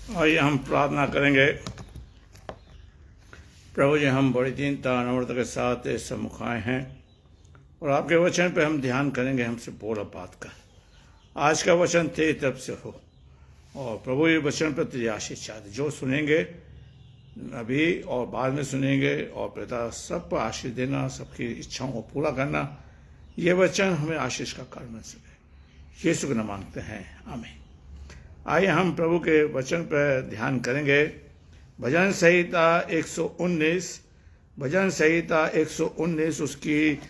आइए हम प्रार्थना करेंगे। प्रभु जी, हम बड़ी दीनता नम्रता के साथ इस सम्मुख आए हैं और आपके वचन पे हम ध्यान करेंगे। हमसे बोला बात कर, आज का वचन तेरी तरफ से हो और प्रभु ये वचन पर तेरी आशीष चाहते, जो सुनेंगे अभी और बाद में सुनेंगे, और पिता सब पर आशीष देना, सबकी इच्छाओं को पूरा करना। ये वचन हमें आशीष का कारण बन सके। यीशु के नाम मांगते हैं, आमीन। आइए हम प्रभु के वचन पर ध्यान करेंगे। भजन संहिता 119, भजन संहिता 119 उसकी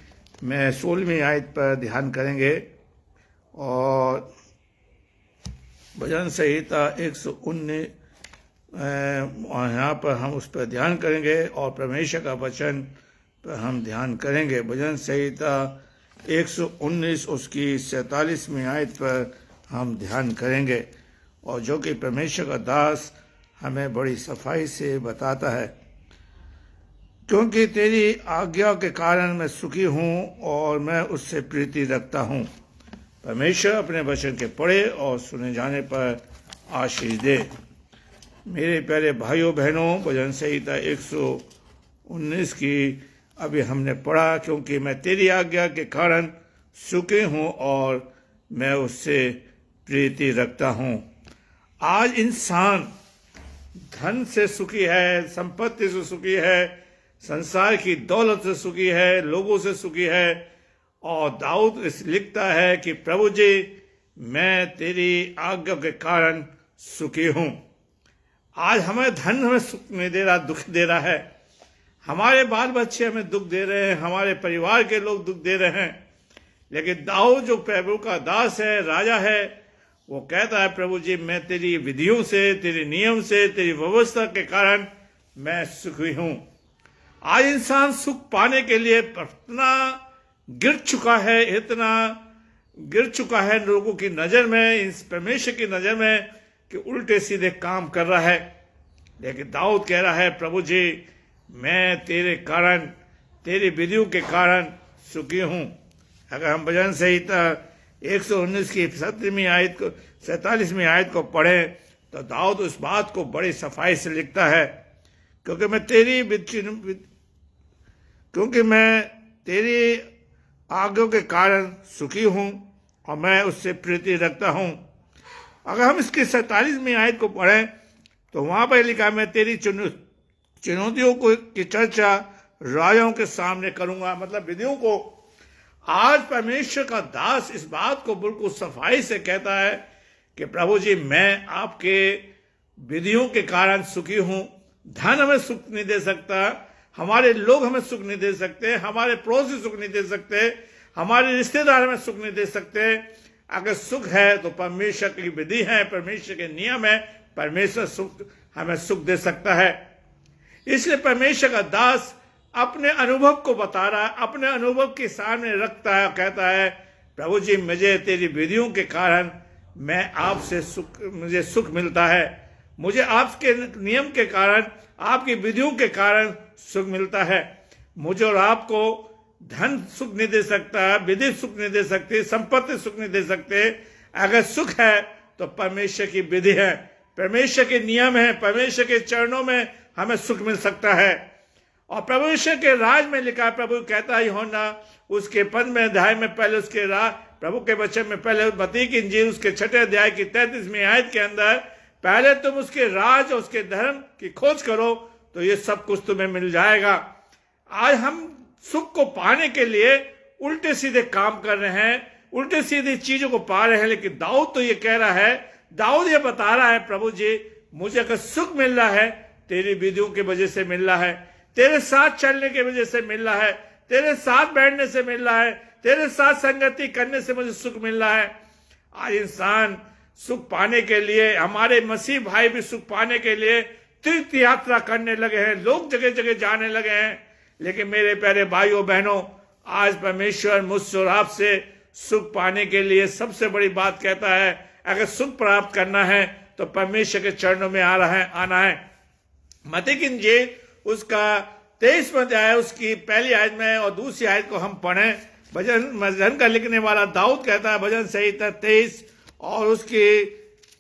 मैं 16वीं आयत पर ध्यान करेंगे। और भजन संहिता 119 और यहाँ पर हम उस पर ध्यान करेंगे और परमेश्वर का वचन पर हम ध्यान करेंगे। भजन संहिता 119 उसकी 47वीं आयत पर हम ध्यान करेंगे, और जो कि परमेश्वर का दास हमें बड़ी सफाई से बताता है। क्योंकि तेरी आज्ञा के कारण मैं सुखी हूँ और मैं उससे प्रीति रखता हूँ। परमेश्वर अपने वचन के पढ़े और सुने जाने पर आशीष दे। मेरे प्यारे भाइयों बहनों, भजन संहिता 119 की अभी हमने पढ़ा, क्योंकि मैं तेरी आज्ञा के कारण सुखी हूँ और मैं उससे प्रीति रखता हूँ। आज इंसान धन से सुखी है, संपत्ति से सुखी है, संसार की दौलत से सुखी है, लोगों से सुखी है। और दाऊद लिखता है कि प्रभु जी, मैं तेरी आज्ञा के कारण सुखी हूं। आज हमें धन हमें सुख नहीं दे रहा, दुख दे रहा है। हमारे बाल बच्चे हमें दुख दे रहे हैं, हमारे परिवार के लोग दुख दे रहे हैं। लेकिन दाऊद जो प्रभु का दास है, राजा है, वो कहता है प्रभु जी, मैं तेरी विधियों से, तेरे नियम से, तेरी व्यवस्था के कारण मैं सुखी हूं। आज इंसान सुख पाने के लिए इतना गिर चुका है, इतना गिर चुका है लोगों की नजर में, इस परमेश्वर की नजर में, कि उल्टे सीधे काम कर रहा है। लेकिन दाऊद कह रहा है, प्रभु जी, मैं तेरे कारण, तेरी विधियों के कारण सुखी हूं। अगर हम भजन संहिता 119 की 47वीं आयत को पढ़े तो दाऊद उस बात को बड़ी सफाई से लिखता है, क्योंकि मैं तेरी आज्ञा के कारण सुखी हूं और मैं उससे प्रीति रखता हूं। अगर हम इसकी 47वीं आयत को पढ़ें तो वहां पर लिखा, मैं तेरी चुनौतियों की चर्चा राजाओं के सामने करूंगा, मतलब विधियों को। आज परमेश्वर का दास इस बात को बिल्कुल सफाई से कहता है कि प्रभु जी, मैं आपके विधियों के कारण सुखी हूं। धन हमें सुख नहीं दे सकता, हमारे लोग हमें सुख नहीं दे सकते, हमारे पड़ोसी सुख नहीं दे सकते, हमारे रिश्तेदार हमें सुख नहीं दे सकते। अगर सुख है तो परमेश्वर की विधि है, परमेश्वर के नियम है, परमेश्वर सुख हमें सुख दे सकता है। इसलिए परमेश्वर का दास अपने अनुभव को बता रहा है, अपने अनुभव के सामने रखता है, कहता है, प्रभु जी, मुझे तेरी विधियों के कारण मैं आपसे मुझे सुख मिलता है। मुझे आपके नियम के कारण, आपकी विधियों के कारण सुख मिलता है। मुझे और आपको धन सुख नहीं दे सकता, विधि सुख नहीं दे सकती, संपत्ति सुख नहीं दे सकते। अगर सुख है तो परमेश्वर की विधि है, परमेश्वर के नियम है, परमेश्वर के चरणों में हमें सुख मिल सकता है। और परमेश्वर के राज में लिखा, प्रभु कहता है यूहन्ना उसके 15वें अध्याय में, पहले उसके प्रभु के वचन में, पहले मत्ती की इंजील उसके 6ठे अध्याय की 33वीं आयत के अंदर, पहले तुम उसके राज और उसके धर्म की खोज करो तो ये सब कुछ तुम्हें मिल जाएगा। आज हम सुख को पाने के लिए उल्टे सीधे काम कर रहे हैं, उल्टे सीधे चीजों को पा रहे हैं। लेकिन दाऊद तो ये कह रहा है, दाऊद ये बता रहा है, प्रभु जी, मुझे अगर सुख मिल रहा है तेरी विधियों की वजह से मिल रहा है, तेरे साथ चलने की वजह से मिल रहा है, तेरे साथ बैठने से मिल रहा है, तेरे साथ संगति करने से मुझे सुख मिल रहा है। आज इंसान सुख पाने के लिए, हमारे मसीह भाई भी सुख पाने के लिए तीर्थ यात्रा करने लगे हैं, लोग जगह जगह जाने लगे हैं। लेकिन मेरे प्यारे भाइयों बहनों, आज परमेश्वर मुझसे और आपसे सुख पाने के लिए सबसे बड़ी बात कहता है, अगर सुख प्राप्त करना है तो परमेश्वर के चरणों में आना है। मत्ती की इंजील उसका 23वां अध्याय उसकी पहली आयत में और दूसरी आयत को हम पढ़ें। भजन का लिखने वाला दाऊद कहता है, भजन संहिता 23 और उसकी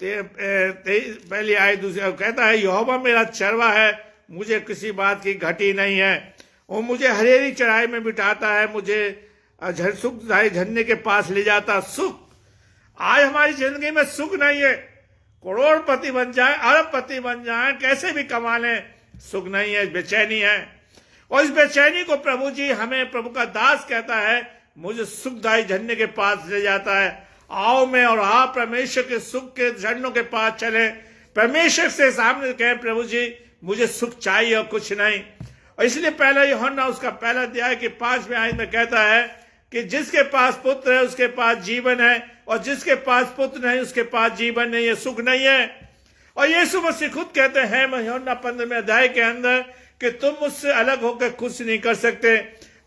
पहली आयत दूसरी कहता है, यहोवा मेरा चरवा है, मुझे किसी बात की घटी नहीं है। वो मुझे हरेरी चराई में बिठाता है, मुझे सुखदायी झरने के पास ले जाता। सुख, आज हमारी जिंदगी में सुख नहीं है। करोड़पति बन जाए, अरबपति बन जाए, कैसे भी कमा लें, सुख नहीं है, बेचैनी है। और इस बेचैनी को प्रभु जी हमें, प्रभु का दास कहता है, मुझे सुखदायी झरने के पास ले जाता है। आओ मैं और आप परमेश्वर के सुख के झरनों के पास चले, परमेश्वर से सामने कहे, प्रभु जी मुझे सुख चाहिए और कुछ नहीं। और इसलिए पहला यूहन्ना उसका पहला अध्याय के 5वें आयत में कहता है कि जिसके पास पुत्र है उसके पास जीवन है, और जिसके पास पुत्र नहीं उसके पास जीवन नहीं है, सुख नहीं है। और यीशु मसीह खुद कहते हैं यूहन्ना 15वें अध्याय के अंदर कि तुम मुझसे अलग होकर कुछ नहीं कर सकते।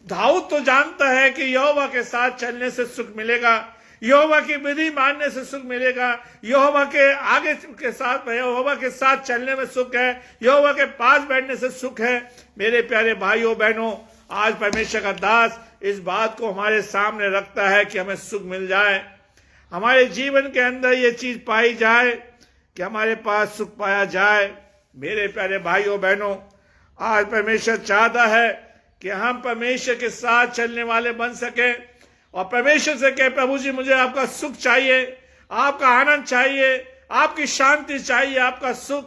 दाऊद तो जानता है कि यहोवा के साथ चलने से सुख मिलेगा, यहोवा की विधि मानने से सुख मिलेगा, यहोवा के आगे के साथ, यहोवा के साथ चलने में सुख है, यहोवा के पास बैठने से सुख है। मेरे प्यारे भाइयों बहनों, आज परमेश्वर का दास इस बात को हमारे सामने रखता है कि हमें सुख मिल जाए, हमारे जीवन के अंदर ये चीज पाई जाए कि हमारे पास सुख पाया जाए। मेरे प्यारे भाइयों बहनों, आज परमेश्वर चाहता है कि हम परमेश्वर के साथ चलने वाले बन सके और परमेश्वर से कहे, प्रभु जी मुझे आपका सुख चाहिए, आपका आनंद चाहिए, आपकी शांति चाहिए, आपका सुख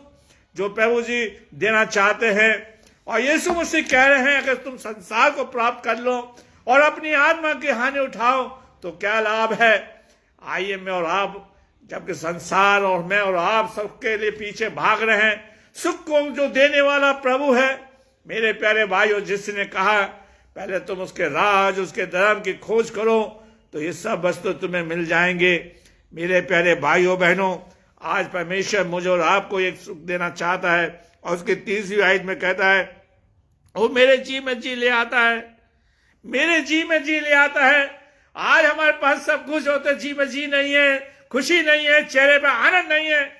जो प्रभु जी देना चाहते हैं। और यीशु मसीह कह रहे हैं, अगर तुम संसार को प्राप्त कर लो और अपनी आत्मा की हानि उठाओ तो क्या लाभ है। आइए मैं और आप, जबकि संसार और मैं और आप सबके लिए पीछे भाग रहे हैं, सुख को जो देने वाला प्रभु है। मेरे प्यारे भाइयों, जिसने कहा पहले तुम उसके राज, उसके धर्म की खोज करो तो ये सब वस्तु तुम्हें मिल जाएंगे। मेरे प्यारे भाइयों बहनों, आज परमेश्वर मुझे और आपको एक सुख देना चाहता है। और उसकी 3वीं आयत में कहता है, वो मेरे जी में जी ले आता है, मेरे जी में जी ले आता है। आज हमारे पास सब कुछ होते, जी में जी नहीं है, खुशी नहीं है, चेहरे पे आनंद नहीं है।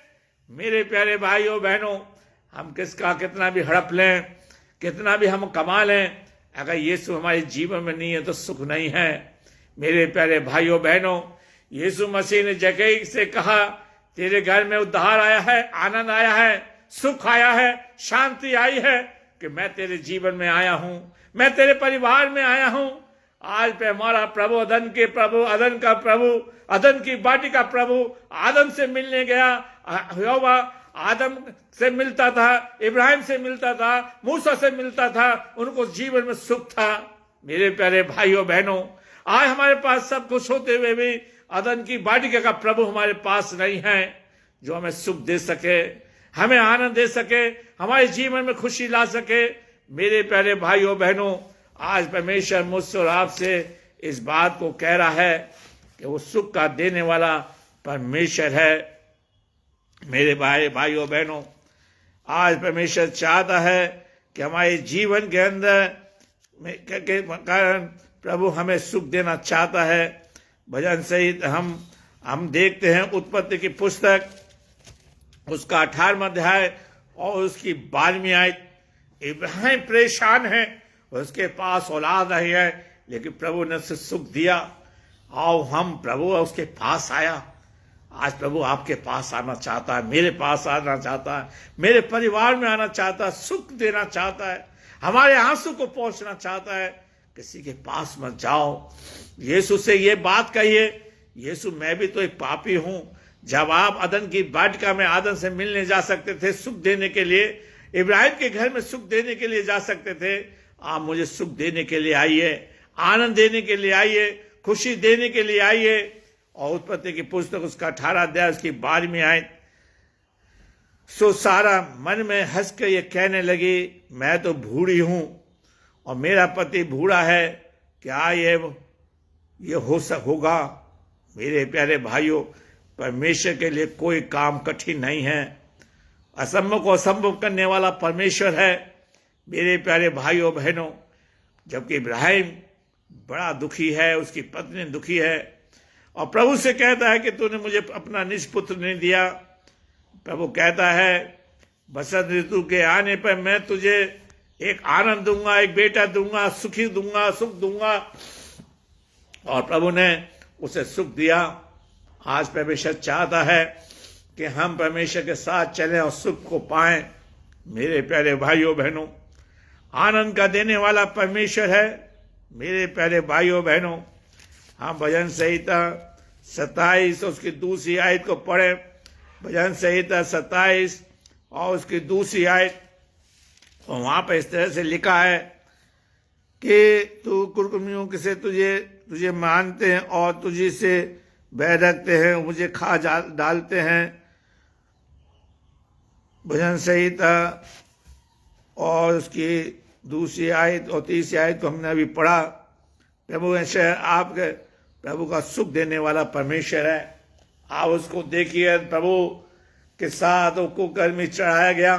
मेरे प्यारे भाइयों बहनों, हम किसका कितना भी हड़प लें, कितना भी हम कमा लें, अगर यीशु हमारे जीवन में नहीं है तो सुख नहीं है। मेरे प्यारे भाइयों बहनों, यीशु मसीह ने जक्कई से कहा, तेरे घर में उद्धार आया है, आनंद आया है, सुख आया है, शांति आई है कि मैं तेरे जीवन में आया हूं, मैं तेरे परिवार में आया हूं। आज पे हमारा प्रभु, अदन के प्रभु, अदन का प्रभु, अदन की बाटी का प्रभु आदम से मिलने गया। यहोवा आदम से मिलता था, इब्राहिम से मिलता था, मूसा से मिलता था, उनको जीवन में सुख था। मेरे प्यारे भाइयों बहनों, आज हमारे पास सब कुछ होते हुए भी अदन की बाटिका का प्रभु हमारे पास नहीं है जो हमें सुख दे सके, हमें आनंद दे सके, हमारे जीवन में खुशी ला सके। मेरे प्यारे भाइयों बहनों, आज परमेश्वर मुझसे और आपसे इस बात को कह रहा है कि वो सुख का देने वाला परमेश्वर है। मेरे भाइयों बहनों, आज परमेश्वर चाहता है कि हमारे जीवन के अंदर के कारण प्रभु हमें सुख देना चाहता है। भजन सहित हम देखते हैं उत्पत्ति की पुस्तक, उसका 18वां अध्याय और उसकी 12वीं आयत। इब्राहिम परेशान है, उसके पास औलाद नहीं है, लेकिन प्रभु ने उसे सुख दिया। आओ हम, प्रभु उसके पास आया। आज प्रभु आपके पास आना चाहता है, मेरे पास आना चाहता है, मेरे परिवार में आना चाहता है, सुख देना चाहता है, हमारे आंसू को पहुंचना चाहता है। किसी के पास मत जाओ, यीशु से ये बात कहिए, यीशु मैं भी तो एक पापी हूं। जब आप अदन की बाटिका में आदम से मिलने जा सकते थे सुख देने के लिए, इब्राहिम के घर में सुख देने के लिए जा सकते थे, आप मुझे सुख देने के लिए आइए, आनंद देने के लिए आइए, खुशी देने के लिए आइए। और उत्पत्ति की पुस्तक उसका 18 अध्याय उसकी 12वीं आयत। सो सारा मन में हंस कर ये कहने लगी, मैं तो बूढ़ी हूं और मेरा पति बूढ़ा है, क्या ये होगा। मेरे प्यारे भाइयों, परमेश्वर के लिए कोई काम कठिन नहीं है, असंभव को असंभव करने वाला परमेश्वर है। मेरे प्यारे भाइयों बहनों, जबकि इब्राहिम बड़ा दुखी है, उसकी पत्नी दुखी है और प्रभु से कहता है कि तूने मुझे अपना निज पुत्र नहीं दिया। प्रभु कहता है बसंत ऋतु के आने पर मैं तुझे एक आनंद दूंगा, एक बेटा दूंगा, सुखी दूंगा, सुख दूंगा। और प्रभु ने उसे सुख दिया। आज परमेश्वर चाहता है कि हम परमेश्वर के साथ चलें और सुख को पाएं। मेरे प्यारे भाइयों बहनों, आनंद का देने वाला परमेश्वर है। मेरे प्यारे भाइयों बहनों, हम भजन संहिता 27 उसकी दूसरी आयत को पढ़े। भजन संहिता 27 और उसकी दूसरी आयत, और वहां पर इस तरह से लिखा है कि तू कुकर्मियों से तुझे मानते हैं और तुझे से बैर रखते हैं, मुझे खा डालते हैं। भजन संहिता और उसकी दूसरी आयत और तीसरी आयत को हमने अभी पढ़ा। प्रभु आपके प्रभु का सुख देने वाला परमेश्वर है। आप उसको देखिए, प्रभु के साथ वो कुकर्मी चढ़ाया गया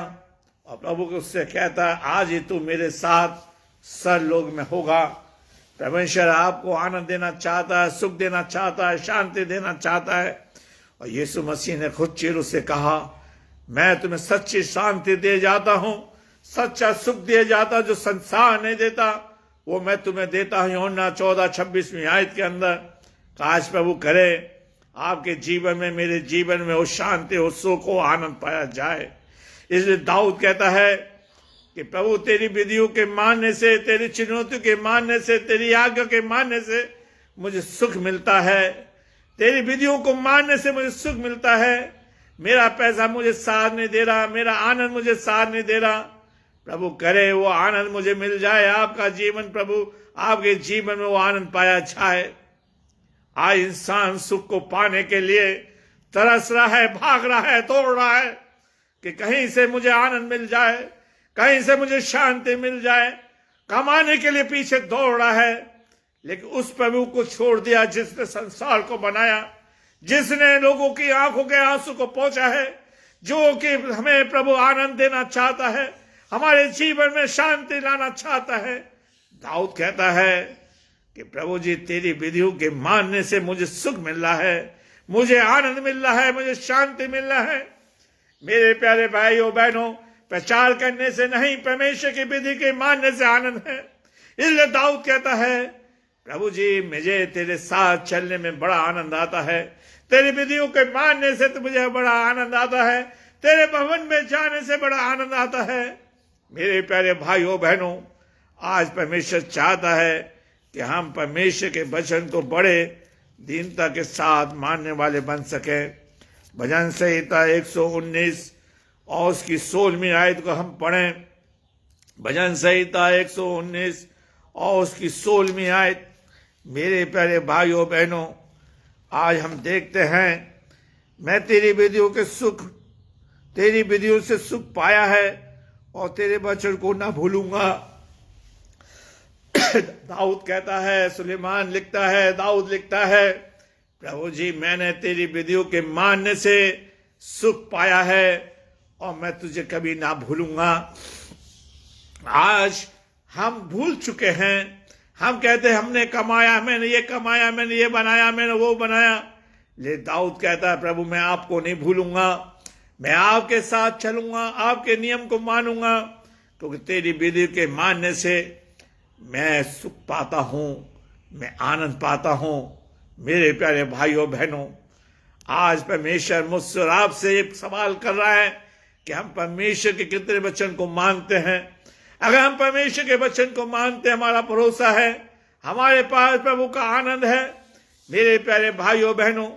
और प्रभु को उससे कहता है, आज ही तू मेरे साथ सरलोक में होगा। परमेश्वर आपको आनंद देना चाहता है, सुख देना चाहता है, शांति देना चाहता है। और यीशु मसीह ने खुद चीरों से कहा, मैं तुम्हें सच्ची शांति दे जाता हूं, सच्चा सुख दे जाता जो संसार नहीं देता, वो मैं तुम्हें देता हूं। यूहन्ना 14:26 आयत के अंदर। काश प्रभु करे आपके जीवन में, मेरे जीवन में वो शांति, वो सुख, वो आनंद पाया जाए। इसलिए दाऊद कहता है कि प्रभु तेरी विधियों के मानने से, तेरी चुनौतियों के मानने से, तेरी आज्ञा के मानने से मुझे सुख मिलता है। तेरी विधियों को मानने से मुझे सुख मिलता है। मेरा पैसा मुझे साथ नहीं दे रहा, मेरा आनंद मुझे साथ नहीं दे रहा। प्रभु करे वो आनंद मुझे मिल जाए। आपका जीवन, प्रभु आपके जीवन में वो आनंद पाया जाए। आज इंसान सुख को पाने के लिए तरस रहा है, भाग रहा है, दौड़ रहा है कि कहीं से मुझे आनंद मिल जाए, कहीं से मुझे शांति मिल जाए। कमाने के लिए पीछे दौड़ रहा है, लेकिन उस प्रभु को छोड़ दिया जिसने संसार को बनाया, जिसने लोगों की आंखों के आंसू को पोंछा है, जो कि हमें प्रभु आनंद देना चाहता है, हमारे जीवन में शांति लाना चाहता है। दाऊद कहता है कि प्रभु जी तेरी विधियों के मानने से मुझे सुख मिल रहा है, मुझे आनंद मिल रहा है, मुझे शांति मिल रहा है। मेरे प्यारे भाइयों बहनों, प्रचार करने से नहीं, परमेश्वर की विधि के मानने से आनंद है। इसलिए दाऊद कहता है, प्रभु जी मुझे तेरे साथ चलने में बड़ा आनंद आता है, तेरी विधियों के मानने से तो मुझे बड़ा आनंद आता है, तेरे भवन में जाने से बड़ा आनंद आता है। मेरे प्यारे भाइयों बहनों, आज परमेश्वर चाहता है कि हम परमेश्वर के वचन को बड़े दीनता के साथ मानने वाले बन सके। भजन संहिता 119 और उसकी 16वीं आयत को हम पढ़ें। भजन संहिता 119 और उसकी 16वीं आयत। मेरे प्यारे भाइयों बहनों, आज हम देखते हैं, मैं तेरी विधियों के सुख, तेरी विधियों से सुख पाया है और तेरे वचन को ना भूलूंगा। दाऊद कहता है, सुलेमान लिखता है, दाऊद लिखता है, प्रभु जी मैंने तेरी विधियों के मानने से सुख पाया है और मैं तुझे कभी ना भूलूंगा। आज हम भूल चुके हैं, हम कहते हैं हमने कमाया, मैंने ये कमाया, मैंने ये बनाया, मैंने वो बनाया। ले दाऊद कहता है, प्रभु मैं आपको नहीं भूलूंगा, मैं आपके साथ चलूंगा, आपके नियम को मानूंगा, क्योंकि तेरी विधि के मानने से मैं सुख पाता हूं, मैं आनंद पाता हूं। मेरे प्यारे भाइयों बहनों, आज परमेश्वर मुझसे और आपसे एक सवाल कर रहा है कि हम परमेश्वर के कितने वचन को मानते हैं। अगर हम परमेश्वर के वचन को मानते हैं, हमारा भरोसा है, हमारे पास प्रभु का आनंद है। मेरे प्यारे भाइयों बहनों,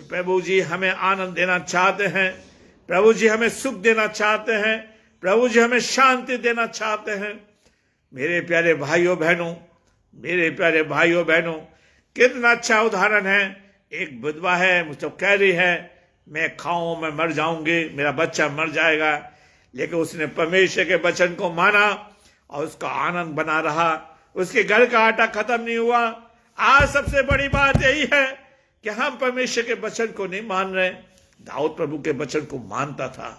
प्रभु जी हमें आनंद देना चाहते हैं, प्रभु जी हमें सुख देना चाहते हैं, प्रभु जी हमें शांति देना चाहते हैं। मेरे प्यारे भाइयों बहनों, मेरे प्यारे भाइयों बहनों, कितना अच्छा उदाहरण है। एक विधवा है, मुझे कह रही है मैं खाऊं, मैं मर जाऊंगी, मेरा बच्चा मर जाएगा, लेकिन उसने परमेश्वर के वचन को माना और उसका आनंद बना रहा। उसके घर का आटा खत्म नहीं हुआ। आज सबसे बड़ी बात यही है कि हम परमेश्वर के वचन को नहीं मान रहे। दाऊद प्रभु के वचन को मानता था,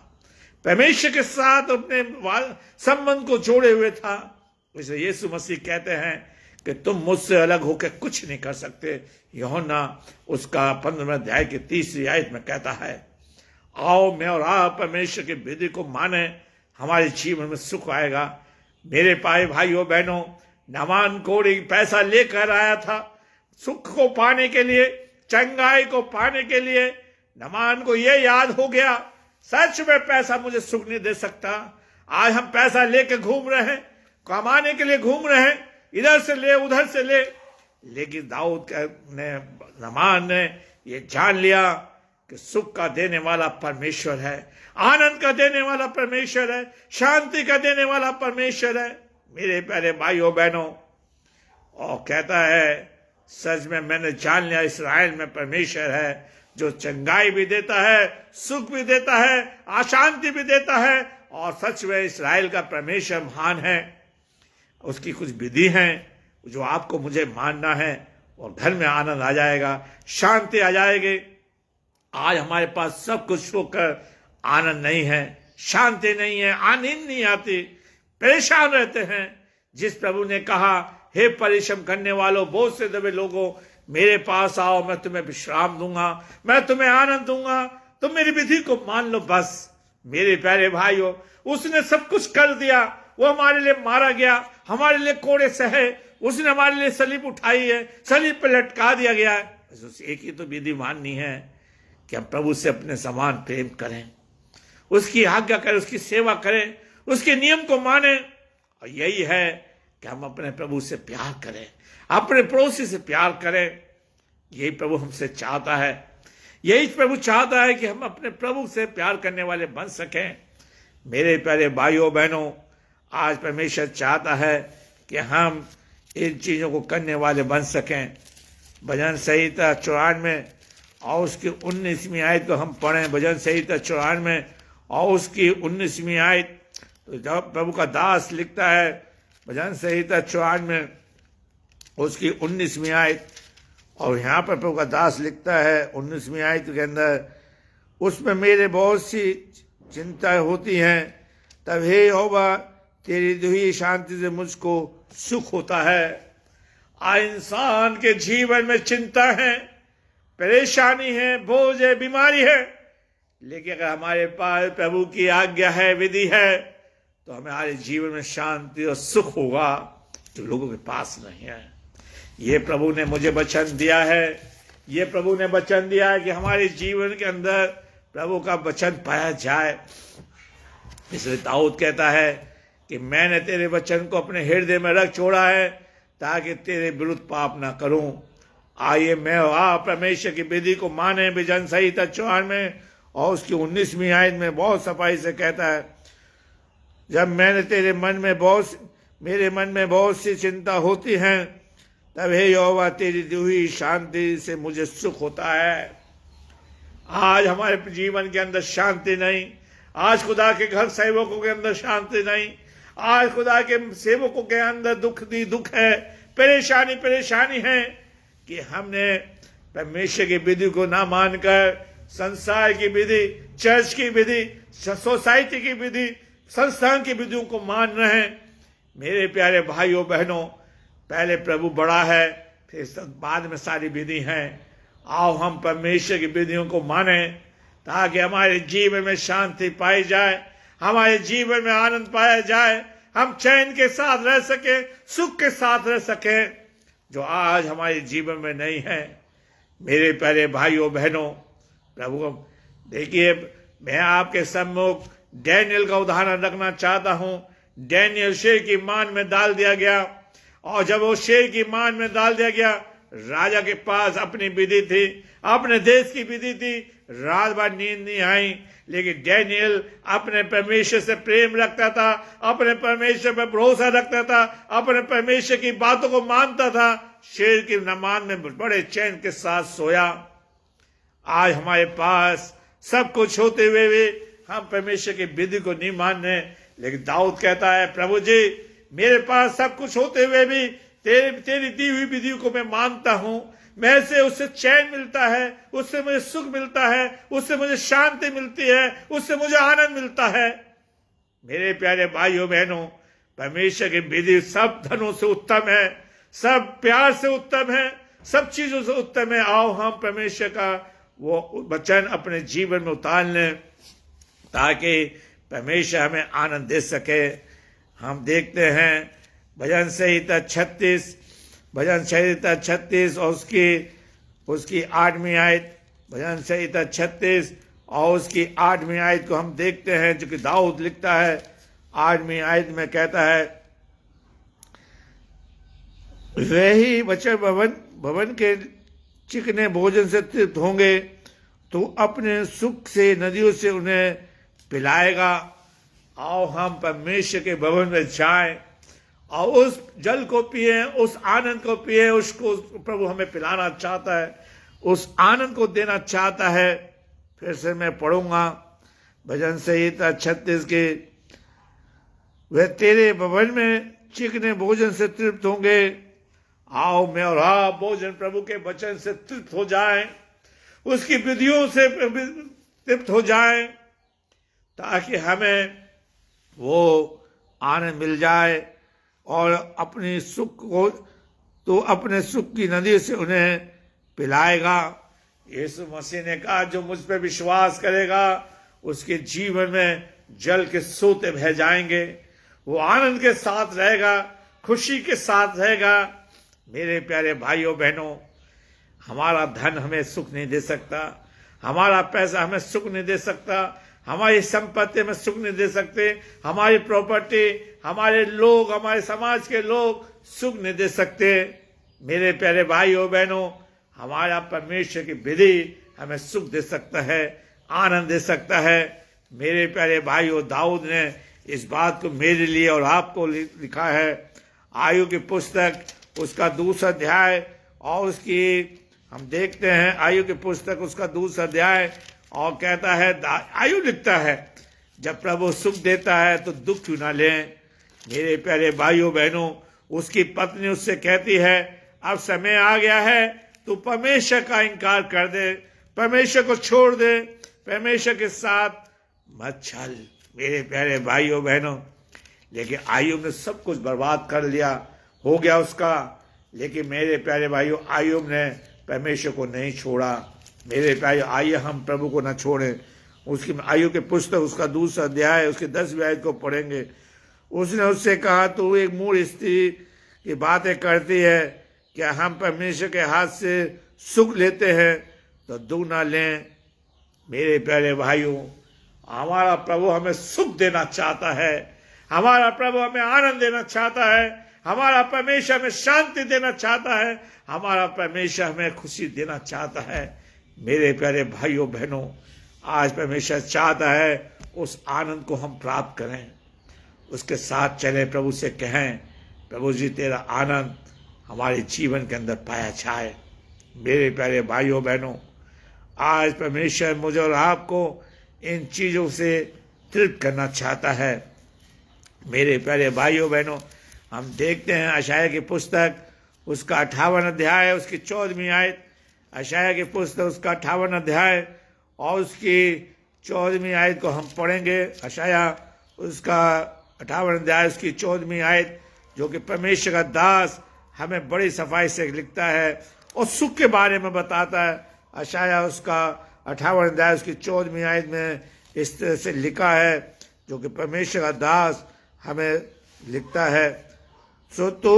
परमेश्वर के साथ अपने संबंध को जोड़े हुए था। इसलिए यीशु मसीह कहते हैं कि तुम मुझसे अलग होकर कुछ नहीं कर सकते। यूहन्ना उसका 15वें अध्याय की 3री आयत में कहता है, आओ मैं और आप परमेश्वर की विधि को माने, हमारे जीवन में सुख आएगा। मेरे पाए भाइयों बहनों, नामान कोड़ी पैसा लेकर आया था सुख को पाने के लिए, चंगाई को पाने के लिए। नामान को ये याद हो गया, सच में पैसा मुझे सुख नहीं दे सकता। आज हम पैसा लेके घूम रहे हैं, कमाने के लिए घूम रहे हैं, इधर से ले उधर से ले। लेकिन दाऊद ने, नामान ने ये जान लिया कि सुख का देने वाला परमेश्वर है, आनंद का देने वाला परमेश्वर है, शांति का देने वाला परमेश्वर है। मेरे प्यारे भाइयों बहनों, और कहता है सच में मैंने जान लिया इस्राएल में परमेश्वर है जो चंगाई भी देता है, सुख भी देता है, अशांति भी देता है। और सच में इस्राएल का परमेश्वर महान है। उसकी कुछ विधि हैं जो आपको मुझे मानना है, और घर में आनंद आ जाएगा, शांति आ जाएगी। आज हमारे पास सब कुछ होकर आनंद नहीं है, शांति नहीं है, आनंद नहीं आती, परेशान रहते हैं। जिस प्रभु ने कहा, हे परिश्रम करने वालों, बोझ से दबे लोगों, मेरे पास आओ, मैं तुम्हें विश्राम दूंगा, मैं तुम्हें आनंद दूंगा, तुम मेरी विधि को मान लो बस। मेरे प्यारे भाइयों, उसने सब कुछ कर दिया। वो हमारे लिए मारा गया, हमारे लिए कोड़े सहे, उसने हमारे लिए सलीब उठाई है, सलीब पर लटका दिया गया है। एक ही तो विधि माननी है कि हम प्रभु से अपने समान प्रेम करें, उसकी आज्ञा करें, उसकी सेवा करें, उसके नियम को माने। और यही है कि हम अपने प्रभु से प्यार करें, अपने पड़ोसी से प्यार करें। यही प्रभु हमसे चाहता है, यही प्रभु चाहता है कि हम अपने प्रभु से प्यार करने वाले बन सकें। मेरे प्यारे भाइयों बहनों, आज परमेश्वर चाहता है कि हम इन चीज़ों को करने वाले बन सकें। भजन संहिता 94 और उसकी 19वीं आयत को हम पढ़ें। भजन संहिता 94 और उसकी 19वीं आयत। तो जब प्रभु का दास लिखता है भजन संहिता 94 उसकी 19वीं आयत, और यहाँ पर प्रभु का दास लिखता है 19वीं आयत के अंदर, उसमें मेरे बहुत सी चिंता होती हैं, तब हे यहोवा तेरी दुही शांति से मुझको सुख होता है। आज इंसान के जीवन में चिंता है, परेशानी है, बोझ है, बीमारी है, लेकिन अगर हमारे पास प्रभु की आज्ञा है, विधि है, तो हमारे जीवन में शांति और सुख होगा जो लोगों के पास नहीं है। ये प्रभु ने मुझे वचन दिया है, ये प्रभु ने वचन दिया है कि हमारे जीवन के अंदर प्रभु का वचन पाया जाए। इसलिए दाऊद कहता है कि मैंने तेरे वचन को अपने हृदय में रख छोड़ा है ताकि तेरे विरुद्ध पाप ना करूं। आइए मैं परमेश्वर की विधि को माने। भजन संहिता 94 और उसकी 19वीं आयत में बहुत सफाई से कहता है, जब मेरे मन में बहुत सी चिंता होती हैं, तब हे यहोवा तेरी दी हुई शांति से मुझे सुख होता है। आज हमारे जीवन के अंदर शांति नहीं, आज खुदा के घर सेवकों के अंदर शांति नहीं, आज खुदा के सेवकों के अंदर दुख है, परेशानी है कि हमने परमेश्वर की विधि को ना मानकर संसार की विधि, चर्च की विधि, सोसाइटी की विधि, संस्थान की विधियों को मान रहे हैं। मेरे प्यारे भाइयों बहनों, पहले प्रभु बड़ा है, फिर बाद में सारी विधि हैं। आओ हम परमेश्वर की विधियों को माने ताकि हमारे जीवन में शांति पाई जाए, हमारे जीवन में आनंद पाया जाए, हम चैन के साथ रह सके, सुख के साथ रह सके, जो आज हमारे जीवन में नहीं है। मेरे प्यारे भाइयों बहनों, प्रभु देखिए, मैं आपके सम्मुख डैनियल का उदाहरण रखना चाहता हूं। डैनियल शेर की मान में डाल दिया गया, और जब वो शेर की मान में डाल दिया गया, राजा के पास अपनी विधि थी, अपने देश की विधि थी, रात भर नींद नहीं आई, लेकिन डैनियल अपने परमेश्वर से प्रेम रखता था, अपने परमेश्वर पर भरोसा रखता था, अपने परमेश्वर की बातों को मानता था, शेर की नमान में बड़े चैन के साथ सोया। आज हमारे पास सब कुछ होते हुए भी हम परमेश्वर की विधि को नहीं मान रहे, लेकिन दाऊद कहता है, प्रभु जी मेरे पास सब कुछ होते हुए भी तेरी दी हुई विधि को मैं मानता हूं, मैं से उससे चैन मिलता है, उससे मुझे सुख मिलता है, उससे मुझे शांति मिलती है, उससे मुझे आनंद मिलता है। मेरे प्यारे भाइयों बहनों, परमेश्वर की विधि सब धनों से उत्तम है, सब प्यार से उत्तम है, सब चीजों से उत्तम है। आओ हम परमेश्वर का वो वचन अपने जीवन में उतार लें ताकि परमेश्वर हमें आनंद दे सके। हम देखते हैं भजन संहिता 36 और उसकी 8वीं आयत, भजन संहिता 36 और उसकी 8वीं आयत को हम देखते हैं, जो कि दाऊद लिखता है। 8वीं आयत में कहता है, वे ही वचन भवन के चिकने भोजन से तृप्त होंगे, तो अपने सुख से नदियों से उन्हें पिलाएगा। आओ हम परमेश्वर के भवन में जाएं और उस जल को पिए, उस आनंद को पिए। उसको प्रभु हमें पिलाना चाहता है, उस आनंद को देना चाहता है। फिर से मैं पढ़ूंगा भजन संहिता 36 के, वे तेरे भवन में चिकने भोजन से तृप्त होंगे। आओ मैं और आप भोजन प्रभु के वचन से तृप्त हो जाएं, उसकी विधियों से तृप्त हो जाएं, ताकि हमें वो आनंद मिल जाए और अपनी सुख को, तो अपने सुख की नदी से उन्हें पिलाएगा। यीशु मसीह ने कहा, जो मुझ पर विश्वास करेगा उसके जीवन में जल के सोते बह जाएंगे। वो आनंद के साथ रहेगा, खुशी के साथ रहेगा। मेरे प्यारे भाइयों बहनों, हमारा धन हमें सुख नहीं दे सकता, हमारा पैसा हमें सुख नहीं दे सकता, हमारी संपत्ति में सुख नहीं दे सकते, हमारी प्रॉपर्टी, हमारे लोग, हमारे समाज के लोग सुख नहीं दे सकते। मेरे प्यारे भाइयों बहनों, हमारा परमेश्वर की विधि हमें सुख दे सकता है, आनंद दे सकता है। मेरे प्यारे भाइयों, दाऊद ने इस बात को मेरे लिए और आपको लिखा है। आयु की पुस्तक उसका 2 अध्याय और उसकी हम देखते हैं, आयु की पुस्तक उसका 2 अध्याय और कहता है, आयु लिखता है, जब प्रभु सुख देता है तो दुख क्यों ना लें। मेरे प्यारे भाइयों बहनों, उसकी पत्नी उससे कहती है, अब समय आ गया है, तू परमेश्वर का इनकार कर दे, परमेश्वर को छोड़ दे, परमेश्वर के साथ मत चल। मेरे प्यारे भाइयों बहनों, लेकिन आयुब ने सब कुछ बर्बाद कर लिया, हो गया उसका। लेकिन मेरे प्यारे भाइयों, आयुब ने परमेश्वर को नहीं छोड़ा। मेरे प्यारे, आइए हम प्रभु को न छोड़ें। उसकी आयु के पुस्तक उसका 2 अध्याय उसके 10वीं आयत को पढ़ेंगे। उसने उससे कहा, तू एक मूढ़ स्त्री की बातें करती है, क्या हम परमेश्वर के हाथ से सुख लेते हैं तो दुख ना लें। मेरे प्यारे भाइयों, हमारा प्रभु हमें सुख देना चाहता है, हमारा प्रभु हमें आनंद देना चाहता है, हमारा परमेश्वर हमें शांति देना चाहता है, हमारा परमेश्वर हमें खुशी देना चाहता है। मेरे प्यारे भाइयों बहनों, आज परमेश्वर चाहता है उस आनंद को हम प्राप्त करें, उसके साथ चलें। प्रभु से कहें, प्रभु जी तेरा आनंद हमारे जीवन के अंदर पाया जाए। मेरे प्यारे भाइयों बहनों, आज परमेश्वर मुझे और आपको इन चीज़ों से तृप्त करना चाहता है। मेरे प्यारे भाइयों बहनों, हम देखते हैं यशायाह की पुस्तक उसका 58 अध्याय उसकी 14वीं आयत। यशायाह की पुस्तक उसका 58 अध्याय और उसकी 14वीं आयत को हम पढ़ेंगे। यशायाह उसका 58 अध्याय उसकी 14वीं आयत, जो कि परमेश्वर का दास हमें बड़ी सफाई से लिखता है और सुख के बारे में बताता है। यशायाह उसका 58 अध्याय उसकी 14वीं आयत में इस तरह से लिखा है, जो कि परमेश्वर का दास हमें लिखता है, सो तो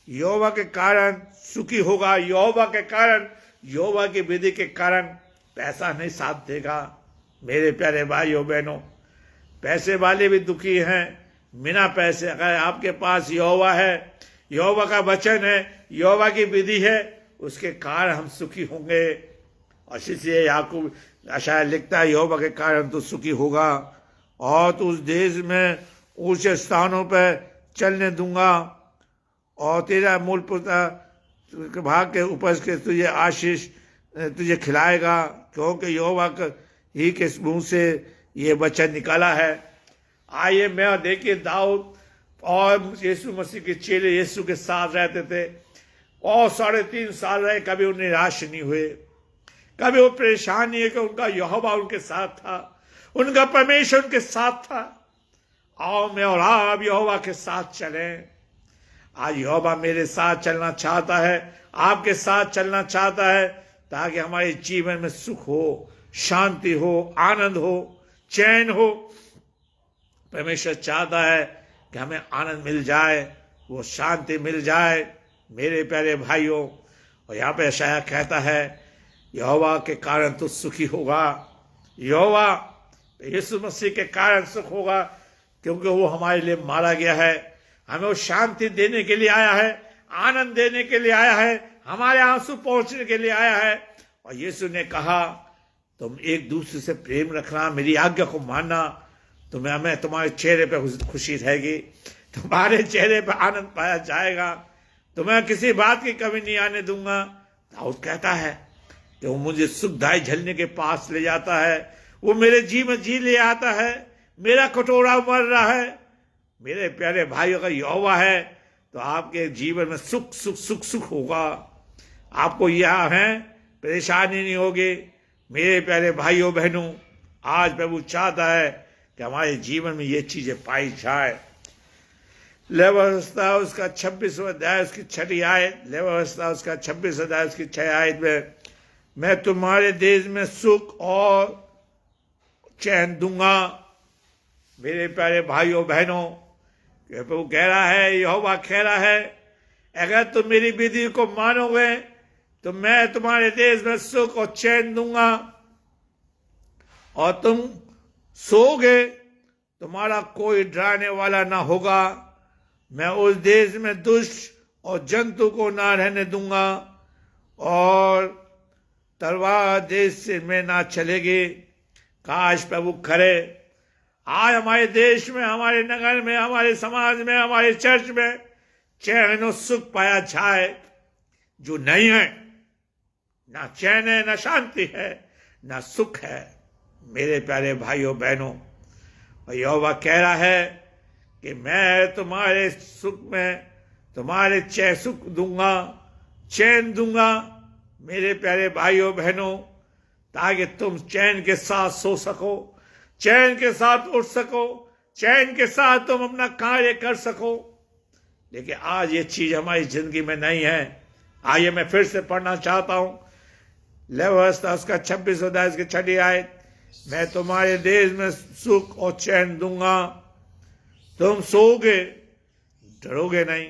यहोवा के कारण सुखी होगा। यहोवा के कारण, यहोवा की विधि के कारण पैसा नहीं साथ देगा। मेरे प्यारे भाइयों बहनों, पैसे वाले भी दुखी हैं, बिना पैसे। अगर आपके पास यहोवा है, यहोवा का वचन है, यहोवा की विधि है, उसके कारण हम सुखी होंगे। और इसलिए याकूब यशायाह लिखता है, यहोवा के कारण तो सुखी होगा और तो उस देश में ऊंचे स्थानों पर चलने दूंगा और तेरा मूल पुत्र भाग के उपज के तुझे आशीष तुझे खिलाएगा, क्योंकि यहोवा ही के मुंह से ये वचन निकाला है। आइए मैं और देखिए, दाऊद और यीशु मसीह के चेले यीशु के साथ रहते थे और 3.5 साल रहे, कभी वो निराश नहीं हुए, कभी वो परेशान नहीं है कि उनका यहोवा उनके साथ था, उनका परमेश्वर उनके साथ था। आओ मैं और आप यहोवा के साथ चलें। आज यहोवा मेरे साथ चलना चाहता है, आपके साथ चलना चाहता है, ताकि हमारे जीवन में सुख हो, शांति हो, आनंद हो, चैन हो। परमेश्वर चाहता है कि हमें आनंद मिल जाए, वो शांति मिल जाए। मेरे प्यारे भाइयों, और यहाँ पे यशायाह कहता है यहोवा के कारण तो सुखी होगा, यहोवा यीशु मसीह के कारण सुख होगा, क्योंकि वो हमारे लिए मारा गया है, हमें वो शांति देने के लिए आया है, आनंद देने के लिए आया है, हमारे आंसू पहुंचने के लिए आया है। और यीशु ने कहा तुम एक दूसरे से प्रेम रखना, मेरी आज्ञा को मानना, हमें तुम्हारे चेहरे पे खुशी रहेगी, तुम्हारे चेहरे पे आनंद पाया जाएगा, तुम्हें किसी बात की कमी नहीं आने दूंगा। दाऊद कहता है कि वो मुझे सुखदाई झरने के पास ले जाता है, वो मेरे जी में जी ले आता है, मेरा कटोरा उमड़ रहा है। मेरे प्यारे भाई, अगर यहोवा है तो आपके जीवन में सुख सुख सुख सुख होगा, आपको यह है परेशानी नहीं होगी। मेरे प्यारे भाइयों बहनों, आज प्रभु चाहता है कि हमारे जीवन में ये चीजें पाई जाए। लेवावस्था उसका 26वां अध्याय उसकी 6ठी आयत, लेवावस्था उसका 26वां अध्याय उसकी 6 आयत में, मैं तुम्हारे देश में सुख और चैन दूंगा। मेरे प्यारे भाइयों बहनों, प्रभु कह रहा है, यहोवा कह रहा है, अगर तुम मेरी विधि को मानोगे तो मैं तुम्हारे देश में सुख और चैन दूंगा, और तुम सोओगे, तुम्हारा कोई डराने वाला ना होगा। मैं उस देश में दुष्ट और जंतु को ना रहने दूंगा, और तलवार देश से में ना चलेगी। काश प्रभु करे आज हमारे देश में, हमारे नगर में, हमारे समाज में, हमारे चर्च में चैन और सुख पाया जाए, जो नहीं है। ना चैन है, ना शांति है, ना सुख है। मेरे प्यारे भाइयों बहनों, यहोवा कह रहा है कि मैं तुम्हारे सुख में तुम्हारे सुख दूंगा, चैन दूंगा, मेरे प्यारे भाइयों बहनों, ताकि तुम चैन के साथ सो सको, चैन के साथ उठ सको, चैन के साथ तुम अपना कार्य कर सको। लेकिन आज ये चीज हमारी जिंदगी में नहीं है। आइए मैं फिर से पढ़ना चाहता हूं, लेवावस्था उसका 26वां अध्याय उसकी 6ठी आयत, मैं तुम्हारे देश में सुख और चैन दूंगा, तुम सोओगे, डरोगे नहीं,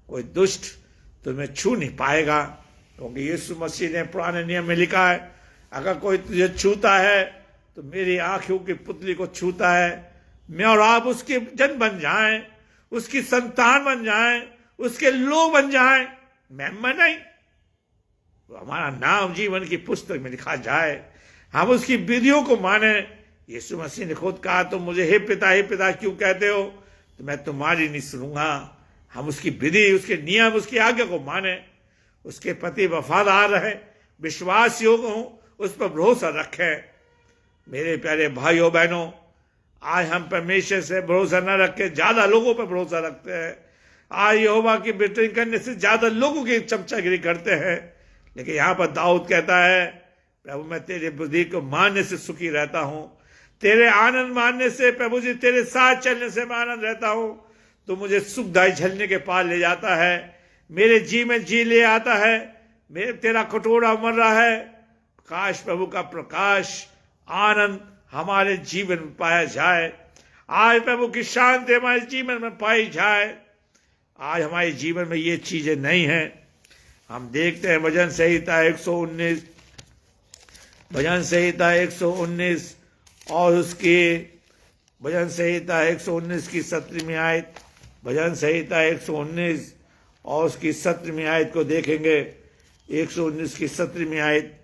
कोई दुष्ट तुम्हें छू नहीं पाएगा। क्योंकि यीशु मसीह ने पुराने नियम में लिखा है, अगर कोई तुझे छूता है तो मेरी आंखों की पुतली को छूता है। मैं और आप उसके जन बन जाएं, उसकी संतान बन जाएं, उसके लोग बन जाएं, मैं नहीं, तो हमारा नाम जीवन की पुस्तक में लिखा जाए, हम उसकी विधियों को माने। यीशु मसीह ने खुद कहा, तुम मुझे हे पिता क्यों कहते हो, तो मैं तुम्हारी नहीं सुनूंगा। हम उसकी विधि, उसके नियम, उसकी आज्ञा को माने, उसके प्रति वफादार रहे, विश्वास योग्य हो, उस पर भरोसा रखें। मेरे प्यारे भाइयों बहनों, आज हम परमेश्वर से भरोसा न रख के ज्यादा लोगों पर भरोसा रखते हैं। आज यहोवा की बेटिंग करने से ज्यादा लोगों की चमचागिरी करते हैं। लेकिन यहाँ पर दाऊद कहता है, प्रभु मैं तेरे बुद्धि को मानने से सुखी रहता हूं, तेरे आनंद मानने से, प्रभु जी तेरे साथ चलने से मैं आनंद रहता हूं। तो मुझे सुखदाई झरने के पार ले जाता है, मेरे जी में जी ले आता है, मेरे तेरा कटोरा उमड़ रहा है। काश प्रभु का प्रकाश, आनंद हमारे जीवन में पाया जाए। आज प्रभु की शांति हमारे जीवन में पाई जाए। आज हमारे जीवन में ये चीजें नहीं है। हम देखते हैं भजन संहिता 119, भजन संहिता 119 और उसकी भजन संहिता 119 की 17वीं आयत, भजन संहिता 119 और उसकी 17वीं आयत को देखेंगे। 119 की 17वीं आयत,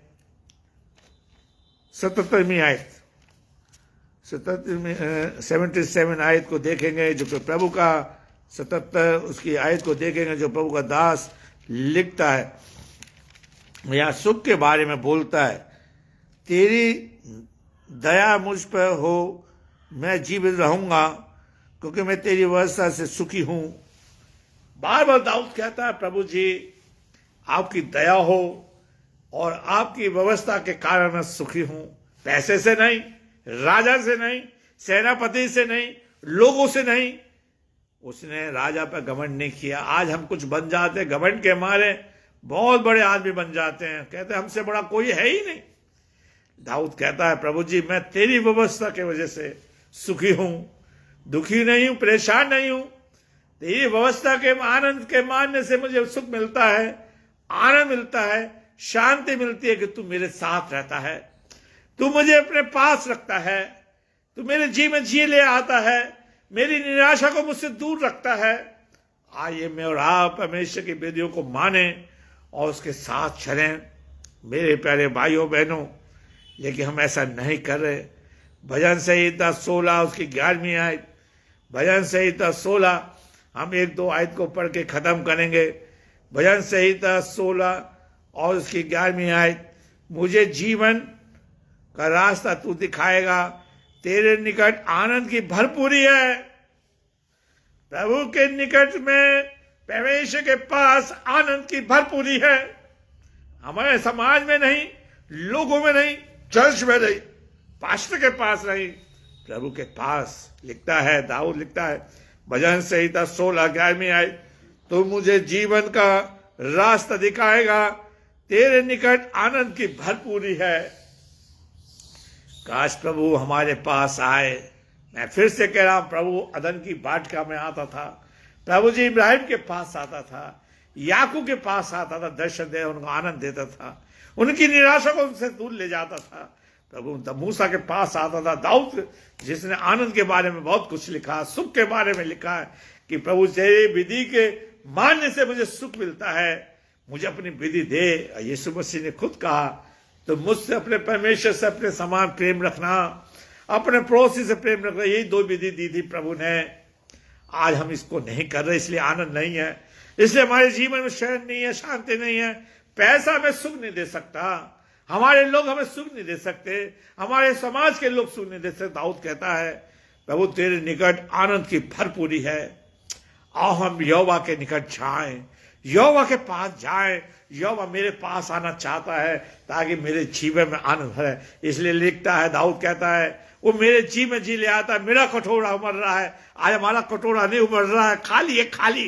77वीं आयत, 77 आयत को देखेंगे, जो कि प्रभु का 77 उसकी आयत को देखेंगे, जो प्रभु का दास लिखता है। यहाँ सुख के बारे में बोलता है, तेरी दया मुझ पर हो, मैं जीवित रहूंगा, क्योंकि मैं तेरी व्यवस्था से सुखी हूं। बार बार दाऊद कहता है, प्रभु जी आपकी दया हो और आपकी व्यवस्था के कारण मैं सुखी हूं। पैसे से नहीं, राजा से नहीं, सेनापति से नहीं, लोगों से नहीं। उसने राजा पर घमंड नहीं किया। आज हम कुछ बन जाते, घमंड के मारे बहुत बड़े आदमी बन जाते हैं, कहते हैं हमसे बड़ा कोई है ही नहीं। दाऊद कहता है, प्रभु जी मैं तेरी व्यवस्था की वजह से सुखी हूं, दुखी नहीं हूं, परेशान नहीं हूं। तेरी व्यवस्था के आनंद के मानने से मुझे सुख मिलता है, आनंद मिलता है, शांति मिलती है कि तू मेरे साथ रहता है, तू मुझे अपने पास रखता है, तू मेरे जीवन जी ले आता है, मेरी निराशा को मुझसे दूर रखता है। आइए मैं और आप परमेश्वर की विधियों को माने और उसके साथ चलें मेरे प्यारे भाइयों बहनों। लेकिन हम ऐसा नहीं कर रहे। भजन संहिता 16 उसकी 11वीं आयत, भजन संहिता 16 हम 1-2 आयत को पढ़ के खत्म करेंगे। भजन संहिता 16 और उसकी 11वीं आयत, मुझे जीवन का रास्ता तू दिखाएगा, तेरे निकट आनंद की भरपूरी है। प्रभु के निकट में, परमेश्वर के पास आनंद की भरपूरी है। हमारे समाज में नहीं, लोगों में नहीं, चर्च में नहीं, पास्टर के पास नहीं, प्रभु के पास। लिखता है, दाऊद लिखता है भजन संहिता 16 11वीं आयत, तो मुझे जीवन का रास्ता दिखाएगा, तेरे निकट आनंद की भरपूरी है। काश प्रभु हमारे पास आए। मैं फिर से कह रहा हूं, प्रभु अदन की वाटिका में आता था, प्रभु जी इब्राहिम के पास आता था, याकूब के पास आता था, दर्शन दे उनको आनंद देता था, उनकी निराशा को उनसे दूर ले जाता था। प्रभु मूसा के पास आता था, दाऊद जिसने आनंद के बारे में बहुत कुछ लिखा, सुख के बारे में लिखा है कि प्रभु तेरी विधि के मानने से मुझे सुख मिलता है, मुझे अपनी विधि दे। यीशु मसीह ने खुद कहा, तो मुझसे अपने परमेश्वर से अपने समान प्रेम रखना, अपने पड़ोसी से प्रेम रखना, यही 2 विधि दी थी प्रभु ने। आज हम इसको नहीं कर रहे, इसलिए आनंद नहीं है, इसलिए हमारे जीवन में चैन नहीं है, शांति नहीं है। पैसा हमें सुख नहीं दे सकता, हमारे लोग हमें सुख नहीं दे सकते, हमारे समाज के लोग सुख नहीं दे सकते। दाऊद कहता है, प्रभु तेरे निकट आनंद की भरपूरी है। आओ हम यहोवा के निकट जाएं, यहोवा के पास जाएं। यहोवा मेरे पास आना चाहता है ताकि मेरे जीवन में आनंद है। इसलिए लिखता है, दाऊद कहता है, वो मेरे जीवन जी ले आता है, मेरा कटोरा उमड़ रहा है। आज हमारा कटोरा नहीं उमड़ रहा है, खाली है, खाली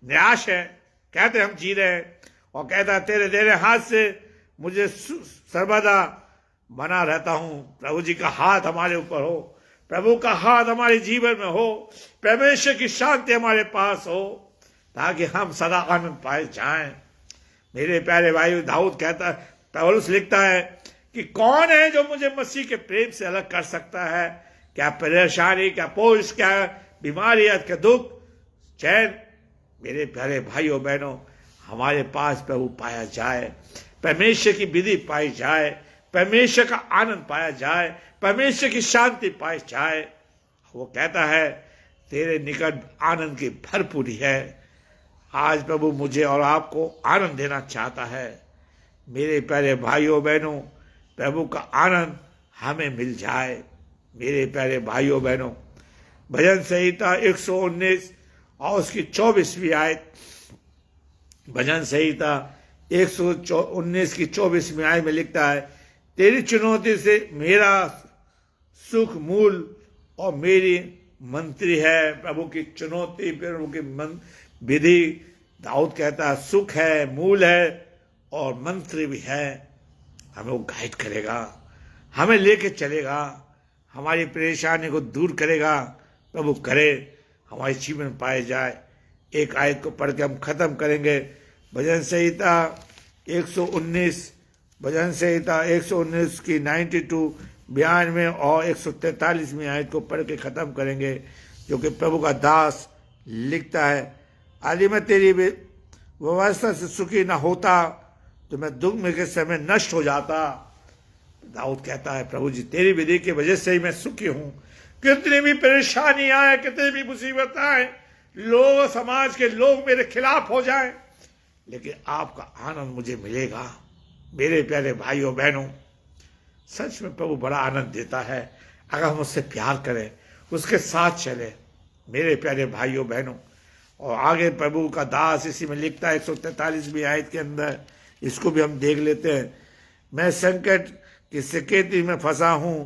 निराश है। कहते हम जी रहे हैं, और कहता है तेरे हाथ से मुझे सर्वदा बना रहता हूं। प्रभु जी का हाथ हमारे ऊपर हो, प्रभु का हाथ हमारे जीवन में हो, परमेश्वर की शांति हमारे पास हो, ताकि हम सदा आनंद पाए जाएं। मेरे प्यारे भाई, दाऊद कहता है, पौलुस लिखता है कि कौन है जो मुझे मसीह के प्रेम से अलग कर सकता है? क्या परेशानी, क्या पोष, क्या बीमारी, क्या दुख, चैन। मेरे प्यारे भाइयों बहनों, हमारे पास प्रभु पाया जाए, परमेश्वर की विधि पाई जाए, परमेश्वर का आनंद पाया जाए, परमेश्वर की शांति पाई जाए। वो कहता है तेरे निकट आनंद की भरपूरी है। आज प्रभु मुझे और आपको आनंद देना चाहता है। मेरे प्यारे भाइयों बहनों, प्रभु का आनंद हमें मिल जाए। मेरे प्यारे भाइयों बहनों, भजन संहिता 119 और उसकी 24वीं आयत, भजन संहिता 119 की 24वीं आयत में लिखता है, तेरी चुनौती से मेरा सुख मूल और मेरी मंत्री है। प्रभु की चुनौती, प्रभु की विधि, दाऊद कहता है सुख है, मूल है और मंत्री भी है। हमें वो गाइड करेगा, हमें लेके चलेगा, हमारी परेशानी को दूर करेगा। प्रभु करे हमारे जीवन में पाए जाए। एक आयत को पढ़ के हम खत्म करेंगे। भजन संहिता 119, भजन संहिता 119 की 92, 92 और 143वीं आयत को पढ़ के खत्म करेंगे, जो कि प्रभु का दास लिखता है, यदि मैं तेरी व्यवस्था से सुखी न होता तो मैं दुख में के समय नष्ट हो जाता। दाऊद कहता है, प्रभु जी तेरी विधि की वजह से ही मैं सुखी हूं। कितनी भी परेशानी आए, कितनी भी मुसीबत आए, लोग, समाज के लोग मेरे खिलाफ हो जाएं, लेकिन आपका आनंद मुझे मिलेगा। मेरे प्यारे भाइयों बहनों, सच में प्रभु बड़ा आनंद देता है अगर हम उससे प्यार करें, उसके साथ चले। मेरे प्यारे भाइयों बहनों, और आगे प्रभु का दास इसी में लिखता है 143वीं आयत के अंदर, इसको भी हम देख लेते हैं। मैं संकट की सकेती में फंसा हूं,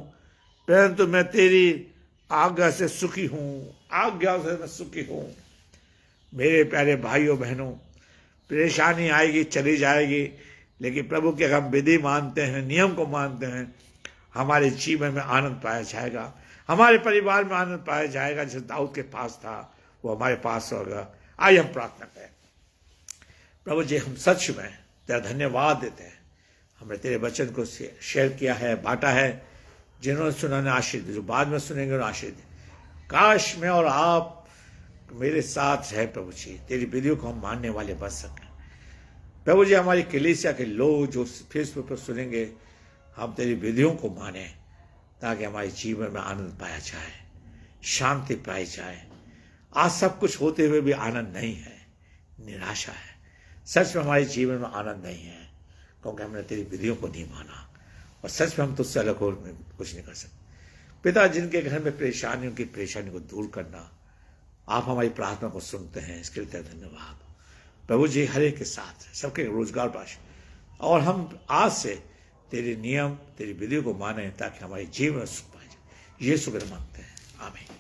परंतु मैं तेरी आज्ञा से सुखी हूं, आज्ञा से मैं सुखी हूं। मेरे प्यारे भाइयों बहनों, परेशानी आएगी, चली जाएगी, लेकिन प्रभु के हम विधि मानते हैं, नियम को मानते हैं, हमारे जीवन में आनंद पाया जाएगा, हमारे परिवार में आनंद पाया जाएगा। जैसे दाऊद के पास था वो हमारे पास होगा। आइए हम प्रार्थना करें। प्रभु जी, हम सच में तेरा धन्यवाद देते हैं। हमने तेरे वचन को शेयर किया है, बांटा है। जिन्होंने सुना ने आशीष दे, जो बाद में सुनेंगे उन्हें आशीष दे। काश मैं और आप मेरे साथ रहे प्रभु जी, तेरी विधियों को हम मानने वाले बन सकें। प्रभु जी, हमारी कलीसिया के लोग जो फेसबुक पर सुनेंगे, हम तेरी विधियों को माने, ताकि हमारे जीवन में आनंद पाया जाए, शांति पाई जाए। आज सब कुछ होते हुए भी आनंद नहीं है, निराशा है। सच में हमारे जीवन में आनंद नहीं है, क्योंकि हमने तेरी विधियों को नहीं माना, और सच में हम तुझसे अलग हो कुछ नहीं कर सकते। पिता, जिनके घर में परेशानियों की परेशानी को दूर करना, आप हमारी प्रार्थना को सुनते हैं, इसके लिए धन्यवाद प्रभु जी। हर एक के साथ सबके रोजगार पाश, और हम आज से तेरे नियम, तेरी विधियों को माने, ताकि हमारे जीवन में सुख पाए जाए। यीशु के नाम मांगते हैं, आमीन।